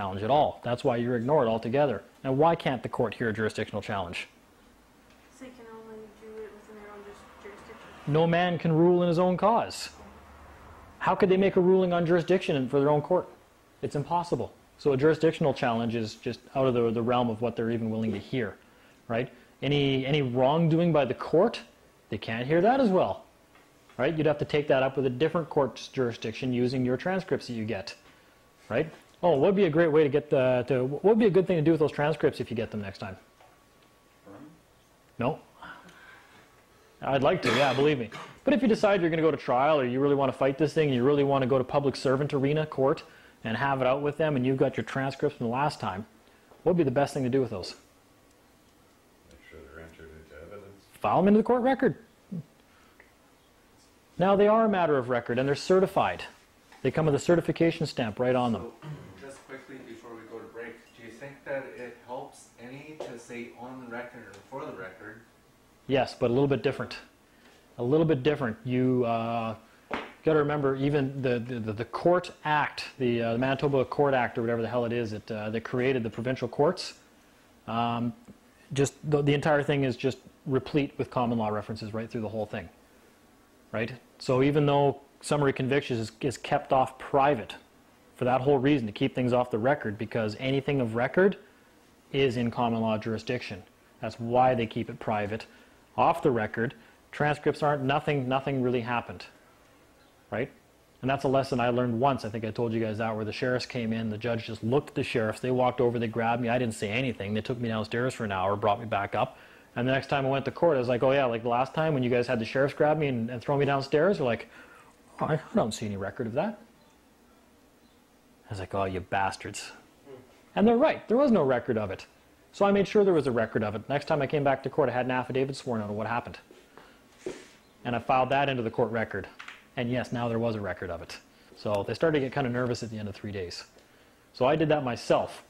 challenge at all. That's why you're ignored altogether. And why can't the court hear a jurisdictional challenge? They can only do it within their own jurisdiction. No man can rule in his own cause. How could they make a ruling on jurisdiction for their own court? It's impossible. So a jurisdictional challenge is just out of the realm of what they're even willing to hear, right? Any wrongdoing by the court, they can't hear that as well, right? You'd have to take that up with a different court's jurisdiction using your transcripts that you get, right? Oh, what would be a great way to get what would be a good thing to do with those transcripts if you get them next time? No? I'd like to, yeah, believe me. But if you decide you're going to go to trial, or you really want to fight this thing, and you really want to go to public servant arena court and have it out with them, and you've got your transcripts from the last time, what would be the best thing to do with those? Make sure they're entered into evidence. File them into the court record. Now they are a matter of record, and they're certified. They come with a certification stamp right on them. So, just quickly before we go to break, do you think that it helps any to say on the record or for the record? Yes, but a little bit different. A little bit different. You got to remember, even the Court Act, the Manitoba Court Act, or whatever the hell it is, that created the provincial courts. Just the entire thing is just replete with common law references right through the whole thing, right? So even though summary convictions is kept off private for that whole reason, to keep things off the record, because anything of record is in common law jurisdiction. That's why they keep it private, off the record. Transcripts aren't, nothing really happened, right? And that's a lesson I learned once. I think I told you guys that, where the sheriffs came in, the judge just looked at the sheriffs, they walked over, they grabbed me, I didn't say anything, they took me downstairs for an hour, brought me back up, and the next time I went to court, I was like, oh yeah, like the last time when you guys had the sheriffs grab me and throw me downstairs, they're like, oh, I don't see any record of that. I was like, oh, you bastards. And they're right, there was no record of it. So I made sure there was a record of it. Next time I came back to court, I had an affidavit sworn out of what happened. And I filed that into the court record. And yes, now there was a record of it. So they started to get kind of nervous at the end of 3 days. So I did that myself.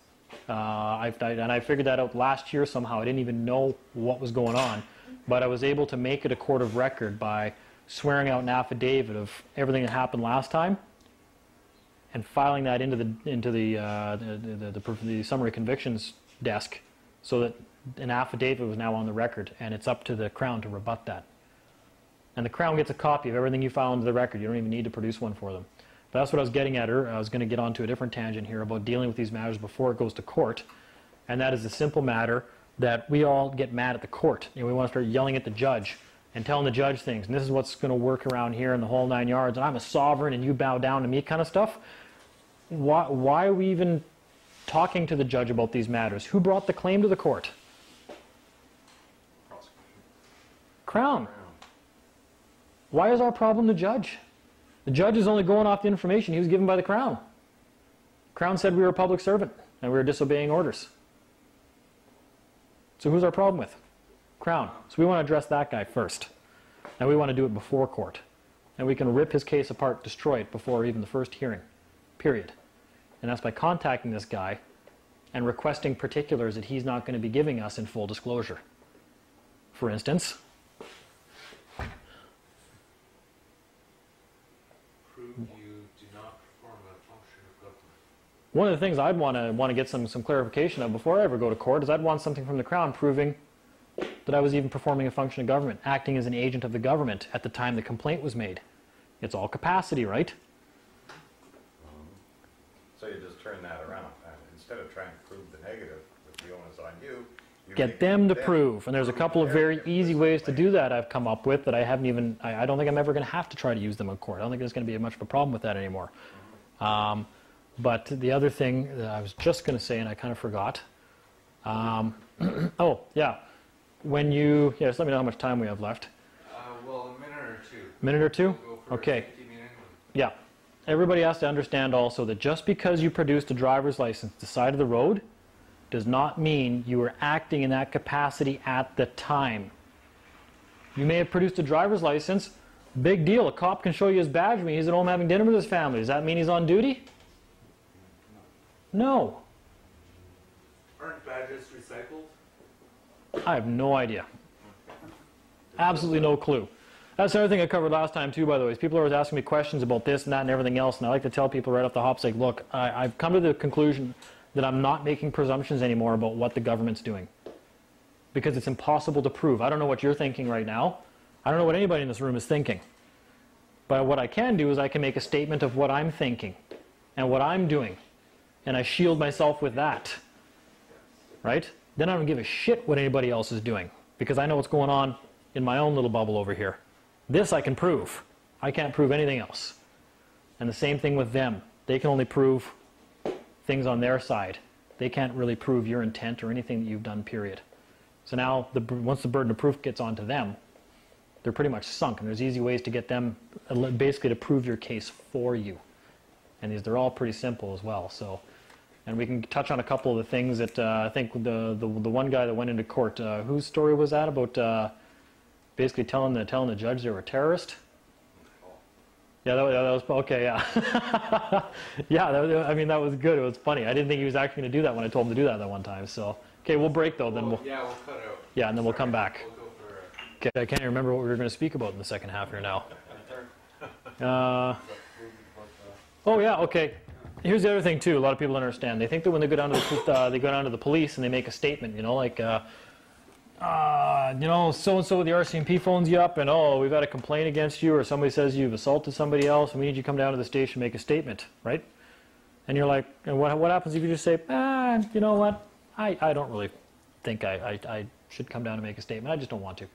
And I figured that out last year somehow. I didn't even know what was going on. But I was able to make it a court of record by swearing out an affidavit of everything that happened last time and filing that into the summary convictions desk, so that an affidavit was now on the record, and it's up to the Crown to rebut that. And the Crown gets a copy of everything you file into the record. You don't even need to produce one for them. But that's what I was getting at. I was going to get onto a different tangent here about dealing with these matters before it goes to court. And that is the simple matter that we all get mad at the court. You know, we want to start yelling at the judge and telling the judge things. And this is what's going to work around here in the whole 9 yards. And I'm a sovereign and you bow down to me kind of stuff. Why are we even talking to the judge about these matters? Who brought the claim to the court? Crown. Why is our problem the judge? The judge is only going off the information he was given by the Crown. Crown said we were a public servant and we were disobeying orders. So who's our problem with? Crown. So we want to address that guy first. And we want to do it before court. And we can rip his case apart, destroy it before even the first hearing. Period. And that's by contacting this guy and requesting particulars that he's not going to be giving us in full disclosure. For instance, You do not perform a function of government. one of the things I'd want to get some clarification of before I ever go to court is I'd want something from the Crown proving that I was even performing a function of government, acting as an agent of the government at the time the complaint was made. It's all capacity, right? So you just turn that around. Instead of trying to prove the negative with the onus on you, Get them to prove. And there's a couple of very easy ways to do that I've come up with that I haven't even, I don't think I'm ever going to have to try to use them in court. I don't think there's going to be much of a problem with that anymore. But the other thing that I was just going to say, and I kind of forgot. Oh, yeah. When you, just let me know how much time we have left. Well, a minute or two. Minute or two? We'll go for Okay. 50 minutes. Yeah. Everybody has to understand also that just because you produced a driver's license to the side of the road does not mean you were acting in that capacity at the time. You may have produced a driver's license, big deal, a cop can show you his badge when he's at home having dinner with his family. Does that mean he's on duty? No. Aren't badges recycled? I have no idea. Absolutely no clue. That's another thing I covered last time too, by the way, is people are always asking me questions about this and that and everything else, and I like to tell people right off the hop, like, look, I've come to the conclusion that I'm not making presumptions anymore about what the government's doing. Because it's impossible to prove. I don't know what you're thinking right now. I don't know what anybody in this room is thinking. But what I can do is I can make a statement of what I'm thinking and what I'm doing. And I shield myself with that. Right? Then I don't give a shit what anybody else is doing. Because I know what's going on in my own little bubble over here. This I can prove. I can't prove anything else. And the same thing with them. They can only prove things on their side. They can't really prove your intent or anything that you've done, period. So now, once the burden of proof gets onto them, they're pretty much sunk. And there's easy ways to get them, basically to prove your case for you. And they're all pretty simple as well. So, and we can touch on a couple of the things that I think the one guy that went into court, whose story was that about basically telling the judge they were a terrorist? Yeah, that was okay. Yeah, yeah. I mean, that was good. It was funny. I didn't think he was actually going to do that when I told him to do that one time. So, okay, we'll break though. Then we'll cut out. Yeah, and then we'll come back. We'll go for, Okay, I can't even remember what we were going to speak about in the second half here now. Oh yeah, okay. Here's the other thing too. A lot of people don't understand. They think that when they go down to the police and they make a statement, you know, like, you know, so and so with the RCMP phones you up, and oh, we've got a complaint against you, or somebody says you've assaulted somebody else, and we need you to come down to the station and make a statement, right? And you're like, and what happens if you just say, you know what? I don't really think I should come down and make a statement. I just don't want to.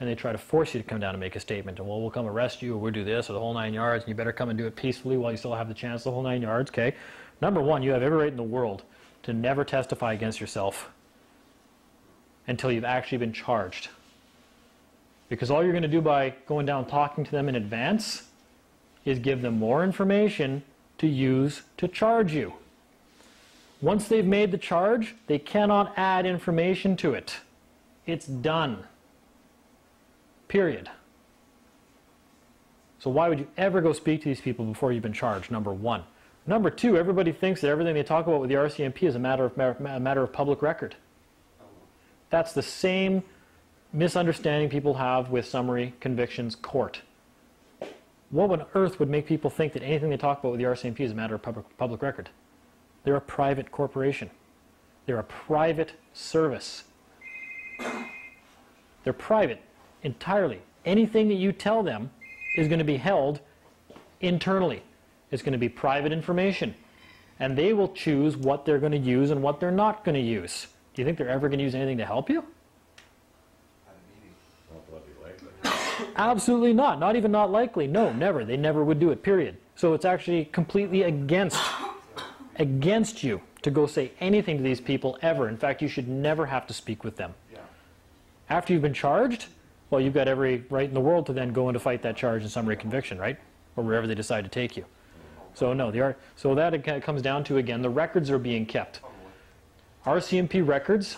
And they try to force you to come down and make a statement. And well, we'll come arrest you, or we'll do this, or the whole 9 yards, and you better come and do it peacefully while you still have the chance, the whole 9 yards, okay? Number one, you have every right in the world to never testify against yourself until you've actually been charged. Because all you're going to do by going down talking to them in advance is give them more information to use to charge you. Once they've made the charge, they cannot add information to it. It's done. Period. So why would you ever go speak to these people before you've been charged, number one? Number two, everybody thinks that everything they talk about with the RCMP is a matter of public record. That's the same misunderstanding people have with summary convictions court. What on earth would make people think that anything they talk about with the RCMP is a matter of public record? They're a private corporation. They're a private service. They're private entirely. Anything that you tell them is going to be held internally. It's going to be private information. And they will choose what they're going to use and what they're not going to use. Do you think they're ever going to use anything to help you? Absolutely not. Not even not likely. No, never. They never would do it, period. So it's actually completely against you to go say anything to these people ever. In fact, you should never have to speak with them. Yeah. After you've been charged, well, you've got every right in the world to then go in to fight that charge in summary conviction, right? Or wherever they decide to take you. So no, so that it comes down to, again, the records are being kept. RCMP records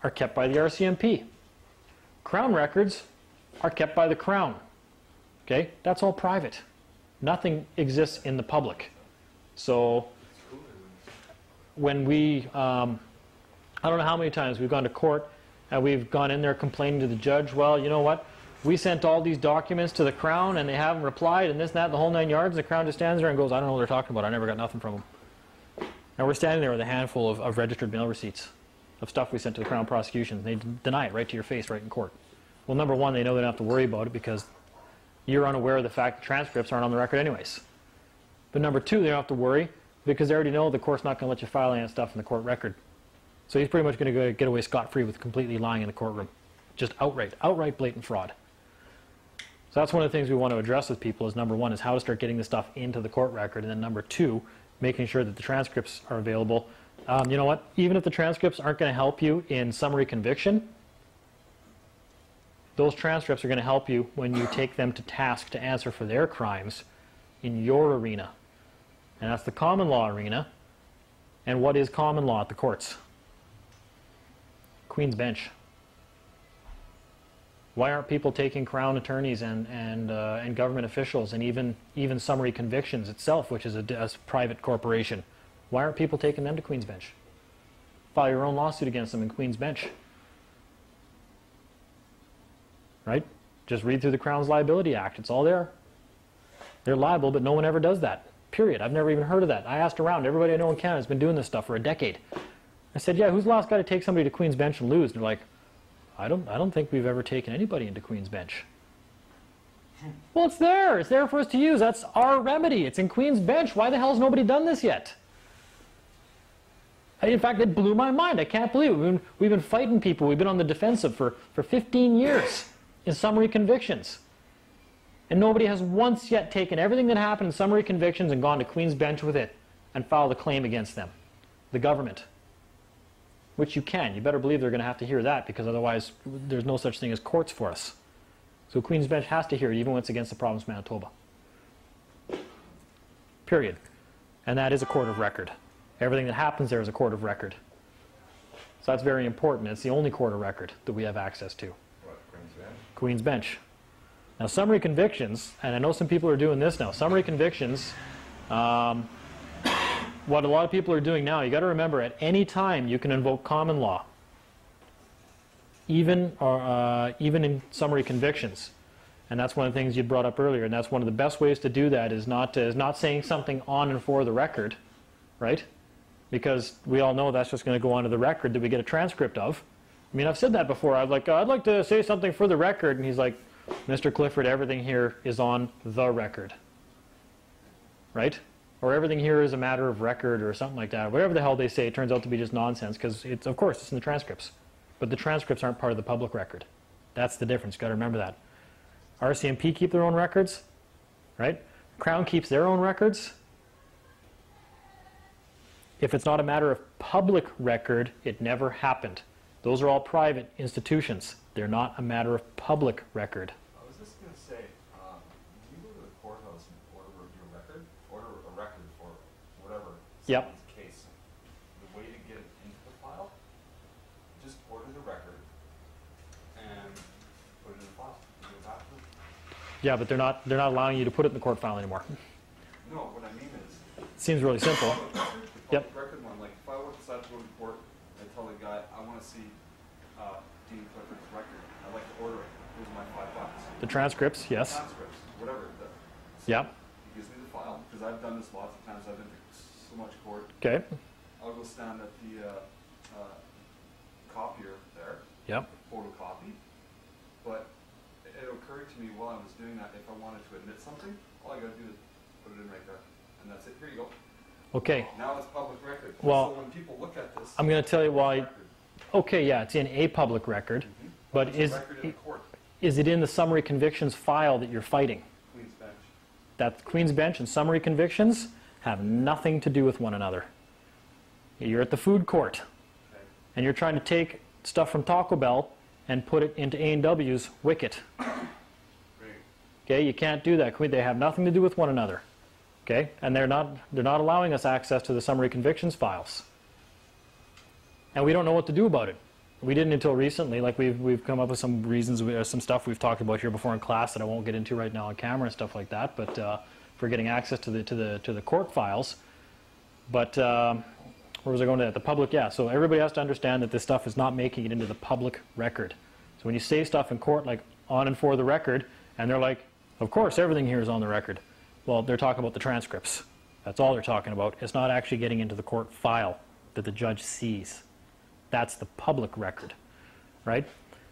are kept by the RCMP. Crown records are kept by the Crown. Okay? That's all private. Nothing exists in the public. So when we, I don't know how many times we've gone to court and we've gone in there complaining to the judge, well, you know what? We sent all these documents to the Crown and they haven't replied and this and that, the whole 9 yards. The Crown just stands there and goes, I don't know what they're talking about. I never got nothing from them. And we're standing there with a handful of registered mail receipts of stuff we sent to the Crown prosecution. They deny it right to your face, right in court. Well, number one, they know they don't have to worry about it because you're unaware of the fact that transcripts aren't on the record anyways. But number two, they don't have to worry because they already know the court's not going to let you file any of that stuff in the court record. So he's pretty much going to get away scot-free with completely lying in the courtroom. Just outright blatant fraud. So that's one of the things we want to address with people is number one is how to start getting the stuff into the court record, and then number two, making sure that the transcripts are available. You know what? Even if the transcripts aren't going to help you in summary conviction, those transcripts are going to help you when you take them to task to answer for their crimes in your arena. And that's the common law arena. And what is common law at the courts? Queen's Bench. Why aren't people taking Crown attorneys and government officials and even summary convictions itself, which is a private corporation? Why aren't people taking them to Queen's Bench? File your own lawsuit against them in Queen's Bench. Right? Just read through the Crown's Liability Act. It's all there. They're liable, but no one ever does that. period. I've never even heard of that. I asked around. Everybody I know in Canada has been doing this stuff for a decade. I said, yeah, who's the last guy to take somebody to Queen's Bench and lose? And they're like, I don't think we've ever taken anybody into Queen's Bench. Well, it's there. It's there for us to use. That's our remedy. It's in Queen's Bench. Why the hell has nobody done this yet? In fact, it blew my mind. I can't believe it. We've been fighting people. We've been on the defensive for 15 years in summary convictions. And nobody has once yet taken everything that happened in summary convictions and gone to Queen's Bench with it and filed a claim against them, the government. Which you can. You better believe they're going to have to hear that, because otherwise there's no such thing as courts for us. So Queen's Bench has to hear it, even when it's against the province of Manitoba. Period. And that is a court of record. Everything that happens there is a court of record. So that's very important. It's the only court of record that we have access to. What, Queen's Bench? Queen's Bench. Now, summary convictions, and I know some people are doing this now, summary convictions, what a lot of people are doing now, you got to remember, at any time you can invoke common law, even in summary convictions. And that's one of the things you brought up earlier, and that's one of the best ways to do that is not saying something on and for the record, right? Because we all know that's just going to go onto the record that we get a transcript of. I mean, I've said that before. I'd like to say something for the record, and he's like, Mr. Clifford, everything here is on the record, right? Or everything here is a matter of record or something like that. Whatever the hell they say, it turns out to be just nonsense, because it's, of course, it's in the transcripts. But the transcripts aren't part of the public record. That's the difference. Got to remember that. RCMP keep their own records, right? Crown keeps their own records. If it's not a matter of public record, it never happened. Those are all private institutions. They're not a matter of public record. I was just going to say, you go to the courthouse and order your record, order a record for whatever Yep. case. The way to get it into the file, just order the record and put it in the file. You go back to it. Yeah, but they're not allowing you to put it in the court file anymore. No, what I mean is, Seems really simple. the public Yep. record one, like if I would decide to go to court, I tell the guy, I want to see Dean Clifford's record. I'd like to order it. Here's my $5. The transcripts, yes. Transcripts, whatever. Yeah. He gives me the file, because I've done this lots of times. I've been to so much court. Okay. I'll go stand at the copier there, Yep. photocopy. But it occurred to me while I was doing that, if I wanted to admit something, all I gotta do is put it in right there. And that's it. Here you go. Okay. Now it's public record. Well, so when people look at this, I'm going to tell you why. record. Okay, yeah, it's in a public record, but It's a record in the court. is it in the summary convictions file that you're fighting? Queen's Bench. That Queen's Bench and summary convictions have nothing to do with one another. You're at the food court, Okay. and you're trying to take stuff from Taco Bell and put it into A&W's Wicket. Great. Okay, you can't do that. They have nothing to do with one another. Okay, and they're not allowing us access to the summary convictions files. And we don't know what to do about it. We didn't until recently. Like we've come up with some reasons, some stuff we've talked about here before in class that I won't get into right now on camera and stuff like that. But for getting access to the court files. But where was I going to that? The public, yeah. So everybody has to understand that this stuff is not making it into the public record. So when you say stuff in court like on and for the record, and they're like, of course everything here is on the record. Well, they're talking about the transcripts. That's all they're talking about. It's not actually getting into the court file that the judge sees. That's the public record, right?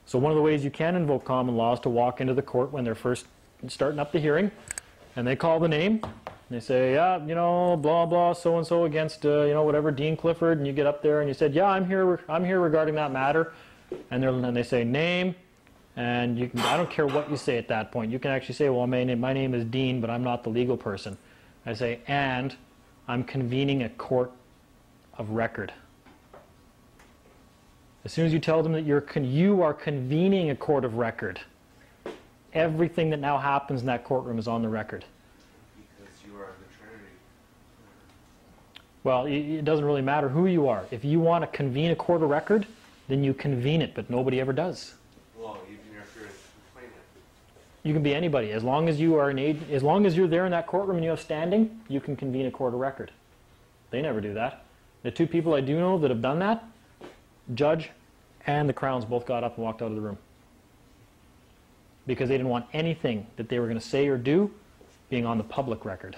So one of the ways you can invoke common law is to walk into the court when they're first starting up the hearing, and they call the name, and they say, yeah, you know, blah, blah, so-and-so against, you know, whatever, Dean Clifford, and you get up there and you said, yeah, I'm here regarding that matter, and they say name, and you can, I don't care what you say at that point. You can actually say, well, my name is Dean, but I'm not the legal person. I say, and I'm convening a court of record. As soon as you tell them that you are convening a court of record, everything that now happens in that courtroom is on the record. Because you are arbitrary. Well, it doesn't really matter who you are. If you want to convene a court of record, then you convene it, but nobody ever does. Well, even if you're a complainant. You can be anybody. As long as you are as long as you're there in that courtroom and you have standing, you can convene a court of record. They never do that. The two people I do know that have done that, Judge and the Crowns, both got up and walked out of the room. Because they didn't want anything that they were going to say or do being on the public record.